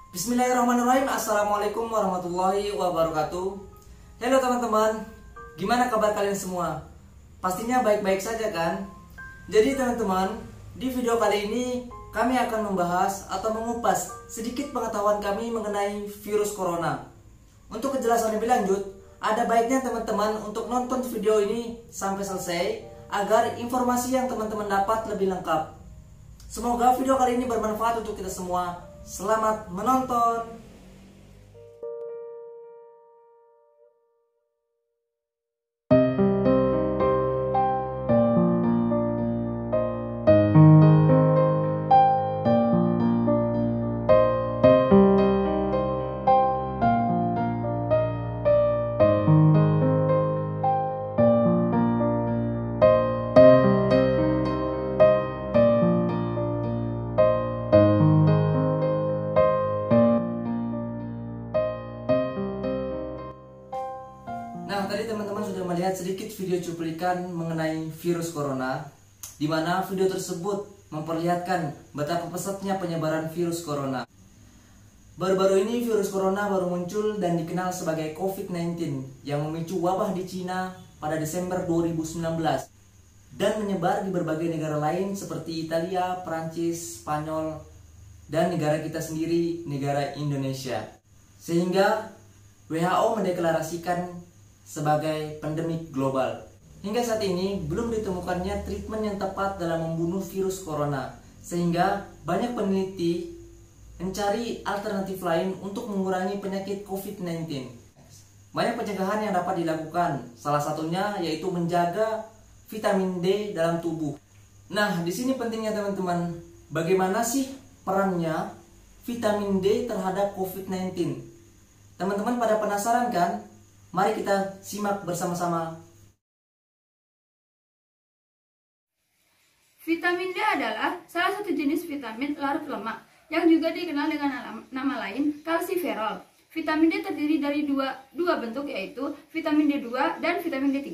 Bismillahirrahmanirrahim. Assalamualaikum warahmatullahi wabarakatuh. Halo teman-teman, gimana kabar kalian semua? Pastinya baik-baik saja kan? Jadi teman-teman, di video kali ini kami akan membahas atau mengupas sedikit pengetahuan kami mengenai virus corona. Untuk kejelasan lebih lanjut, ada baiknya teman-teman untuk nonton video ini sampai selesai agar informasi yang teman-teman dapat lebih lengkap. Semoga video kali ini bermanfaat untuk kita semua. Selamat menonton. Nah, tadi teman-teman sudah melihat sedikit video cuplikan mengenai virus corona, di mana video tersebut memperlihatkan betapa pesatnya penyebaran virus corona. Baru-baru ini virus corona baru muncul dan dikenal sebagai COVID-19 yang memicu wabah di Cina pada Desember 2019 dan menyebar di berbagai negara lain seperti Italia, Prancis, Spanyol, dan negara kita sendiri, negara Indonesia. Sehingga WHO mendeklarasikan sebagai pandemik global. Hingga saat ini belum ditemukannya treatment yang tepat dalam membunuh virus corona, sehingga banyak peneliti mencari alternatif lain untuk mengurangi penyakit COVID-19. Banyak pencegahan yang dapat dilakukan, salah satunya yaitu menjaga vitamin D dalam tubuh. Nah, di sini pentingnya teman-teman, bagaimana sih perannya vitamin D terhadap COVID-19? Teman-teman pada penasaran kan? Mari kita simak bersama-sama. Vitamin D adalah salah satu jenis vitamin larut lemak yang juga dikenal dengan nama lain kalsiferol. Vitamin D terdiri dari dua bentuk, yaitu vitamin D2 dan vitamin D3.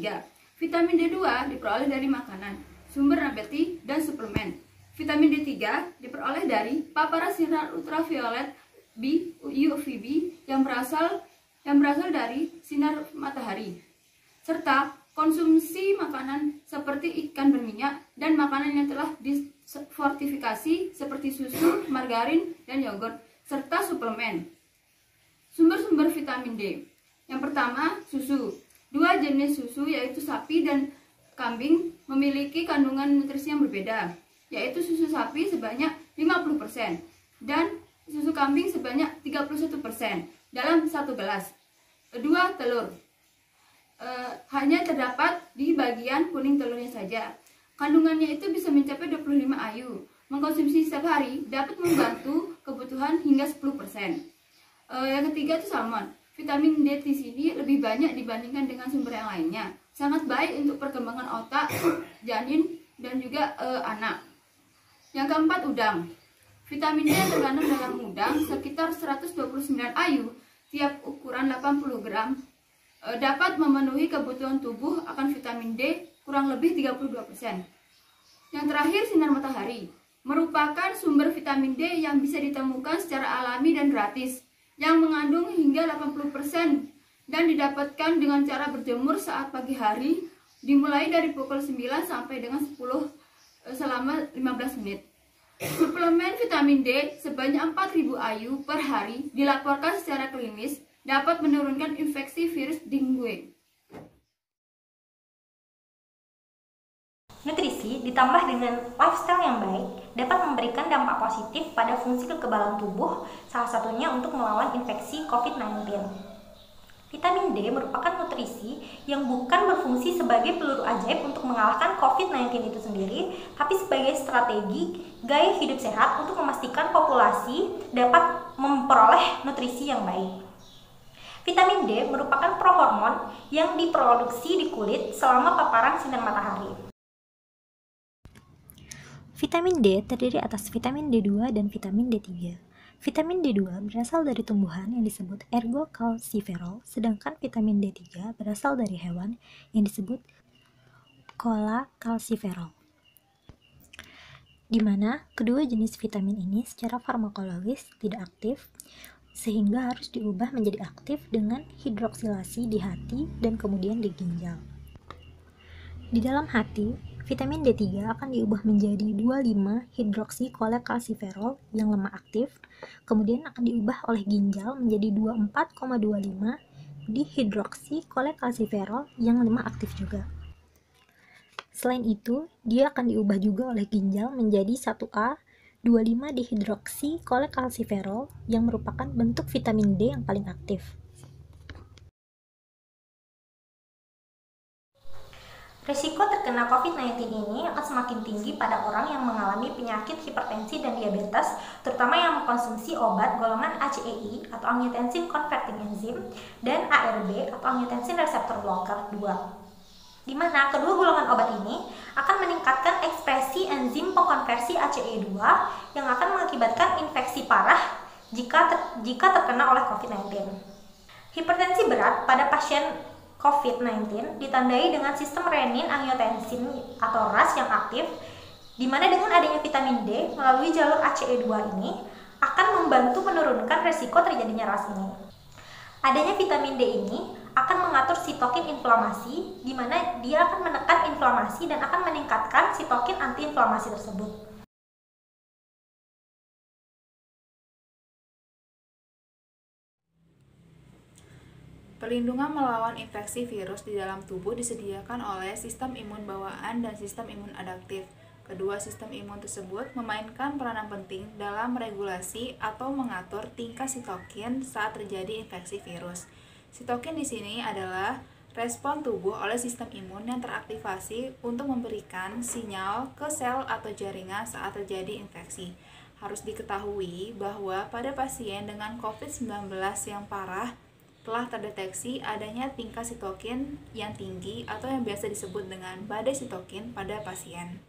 Vitamin D2 diperoleh dari makanan, sumber nabati, dan suplemen. Vitamin D3 diperoleh dari paparan sinar ultraviolet UVB yang berasal dari sinar matahari, serta konsumsi makanan seperti ikan berminyak dan makanan yang telah difortifikasi seperti susu, margarin, dan yogurt, serta suplemen. Sumber-sumber vitamin D. Yang pertama, susu. Dua jenis susu, yaitu sapi dan kambing, memiliki kandungan nutrisi yang berbeda, yaitu susu sapi sebanyak 50% dan susu kambing sebanyak 31% dalam satu gelas. Dua, telur. Hanya terdapat di bagian kuning telurnya saja. Kandungannya itu bisa mencapai 25 IU. Mengkonsumsi setiap hari dapat membantu kebutuhan hingga 10%. Yang ketiga itu salmon. Vitamin D di sini lebih banyak dibandingkan dengan sumber yang lainnya. Sangat baik untuk perkembangan otak, janin, dan juga anak. Yang keempat, udang. Vitamin D yang terkandung dalam udang sekitar 129 IU tiap ukuran 80 gram dapat memenuhi kebutuhan tubuh akan vitamin D kurang lebih 32%. Yang terakhir, sinar matahari merupakan sumber vitamin D yang bisa ditemukan secara alami dan gratis, yang mengandung hingga 80% dan didapatkan dengan cara berjemur saat pagi hari dimulai dari pukul 9 sampai dengan 10 selama 15 menit. Suplemen vitamin D sebanyak 4000 IU per hari dilaporkan secara klinis dapat menurunkan infeksi virus dengue. Nutrisi ditambah dengan lifestyle yang baik dapat memberikan dampak positif pada fungsi kekebalan tubuh, salah satunya untuk melawan infeksi COVID-19. Vitamin D merupakan nutrisi yang bukan berfungsi sebagai peluru ajaib untuk mengalahkan COVID-19 itu sendiri, tapi sebagai strategi gaya hidup sehat untuk memastikan populasi dapat memperoleh nutrisi yang baik. Vitamin D merupakan prohormon yang diproduksi di kulit selama paparan sinar matahari. Vitamin D terdiri atas vitamin D2 dan vitamin D3. Vitamin D2 berasal dari tumbuhan yang disebut ergocalciferol, sedangkan vitamin D3 berasal dari hewan yang disebut cholecalciferol. di mana kedua jenis vitamin ini secara farmakologis tidak aktif, sehingga harus diubah menjadi aktif dengan hidroksilasi di hati dan kemudian di ginjal. Di dalam hati, vitamin D3 akan diubah menjadi 25-hidroksikolekkalsiferol yang lemak aktif, kemudian akan diubah oleh ginjal menjadi 24,25 dihidroksikolekkalsiferol yang lemak aktif juga. Selain itu, dia akan diubah juga oleh ginjal menjadi 1A 25 dihidroksikolekkalsiferol yang merupakan bentuk vitamin D yang paling aktif. Risiko terkena COVID-19 ini akan semakin tinggi pada orang yang mengalami penyakit hipertensi dan diabetes, terutama yang mengkonsumsi obat golongan ACEI atau angiotensin converting enzyme dan ARB atau angiotensin receptor blocker 2. Di mana kedua golongan obat ini akan meningkatkan ekspresi enzim pengkonversi ACE2 yang akan mengakibatkan infeksi parah jika terkena oleh COVID-19. Hipertensi berat pada pasien COVID-19 ditandai dengan sistem renin-angiotensin atau RAS yang aktif, di mana dengan adanya vitamin D melalui jalur ACE2 ini akan membantu menurunkan resiko terjadinya RAS ini. Adanya vitamin D ini akan mengatur sitokin inflamasi, di mana dia akan menekan inflamasi dan akan meningkatkan sitokin antiinflamasi tersebut. Perlindungan melawan infeksi virus di dalam tubuh disediakan oleh sistem imun bawaan dan sistem imun adaptif. Kedua sistem imun tersebut memainkan peranan penting dalam meregulasi atau mengatur tingkat sitokin saat terjadi infeksi virus. Sitokin di sini adalah respon tubuh oleh sistem imun yang teraktivasi untuk memberikan sinyal ke sel atau jaringan saat terjadi infeksi. Harus diketahui bahwa pada pasien dengan COVID-19 yang parah telah terdeteksi adanya tingkat sitokin yang tinggi atau yang biasa disebut dengan badai sitokin pada pasien.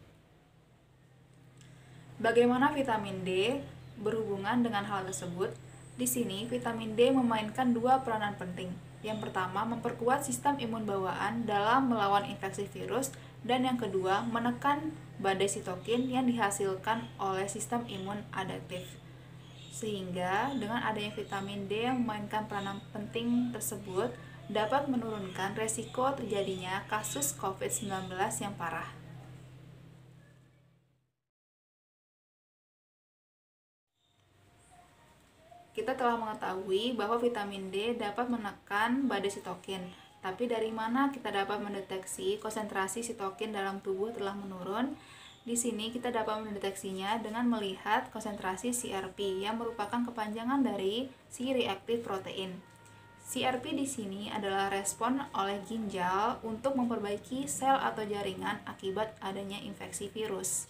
Bagaimana vitamin D berhubungan dengan hal tersebut? Di sini, vitamin D memainkan dua peranan penting. Yang pertama, memperkuat sistem imun bawaan dalam melawan infeksi virus, dan yang kedua, menekan badai sitokin yang dihasilkan oleh sistem imun adaptif. Sehingga, dengan adanya vitamin D yang memainkan peranan penting tersebut, dapat menurunkan resiko terjadinya kasus COVID-19 yang parah. Kita telah mengetahui bahwa vitamin D dapat menekan badai sitokin. Tapi dari mana kita dapat mendeteksi konsentrasi sitokin dalam tubuh telah menurun? Di sini kita dapat mendeteksinya dengan melihat konsentrasi CRP yang merupakan kepanjangan dari C-reactive protein. CRP di sini adalah respon oleh ginjal untuk memperbaiki sel atau jaringan akibat adanya infeksi virus.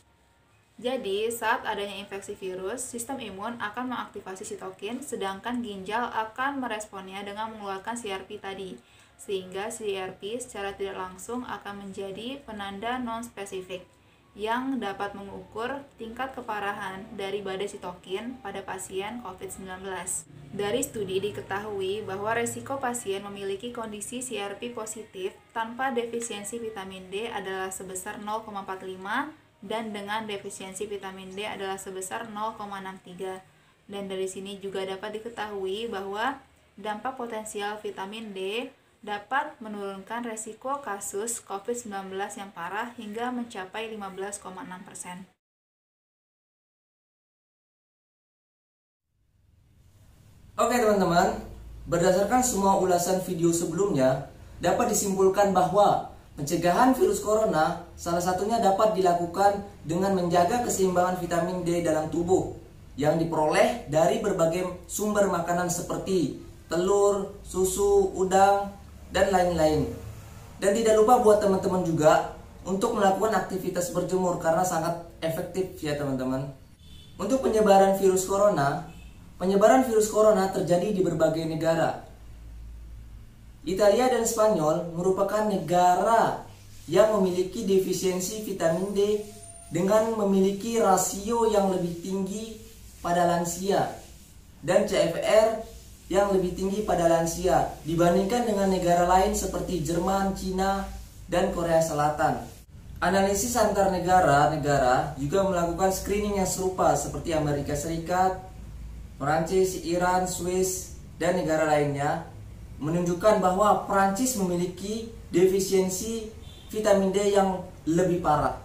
Jadi, saat adanya infeksi virus, sistem imun akan mengaktifasi sitokin, sedangkan ginjal akan meresponnya dengan mengeluarkan CRP tadi. Sehingga CRP secara tidak langsung akan menjadi penanda non-spesifik yang dapat mengukur tingkat keparahan dari badai sitokin pada pasien COVID-19. Dari studi diketahui bahwa resiko pasien memiliki kondisi CRP positif tanpa defisiensi vitamin D adalah sebesar 0,45 dan dengan defisiensi vitamin D adalah sebesar 0,63. Dan dari sini juga dapat diketahui bahwa dampak potensial vitamin D dapat menurunkan resiko kasus COVID-19 yang parah hingga mencapai 15,6%. Oke teman-teman, berdasarkan semua ulasan video sebelumnya, dapat disimpulkan bahwa pencegahan virus corona salah satunya dapat dilakukan dengan menjaga keseimbangan vitamin D dalam tubuh yang diperoleh dari berbagai sumber makanan seperti telur, susu, udang, dan lain-lain. Dan tidak lupa buat teman-teman juga untuk melakukan aktivitas berjemur karena sangat efektif ya teman-teman. Untuk penyebaran virus corona terjadi di berbagai negara. Italia dan Spanyol merupakan negara yang memiliki defisiensi vitamin D dengan memiliki rasio yang lebih tinggi pada lansia dan CFR yang lebih tinggi pada lansia dibandingkan dengan negara lain seperti Jerman, Cina, dan Korea Selatan. Analisis antar negara juga melakukan screening yang serupa seperti Amerika Serikat, Perancis, Iran, Swiss, dan negara lainnya, menunjukkan bahwa Perancis memiliki defisiensi vitamin D yang lebih parah.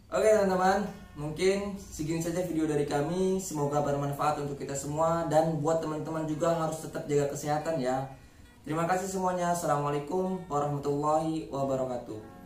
Oke teman-teman, mungkin segini saja video dari kami. Semoga bermanfaat untuk kita semua, dan buat teman-teman juga harus tetap jaga kesehatan ya. Terima kasih semuanya. Assalamualaikum warahmatullahi wabarakatuh.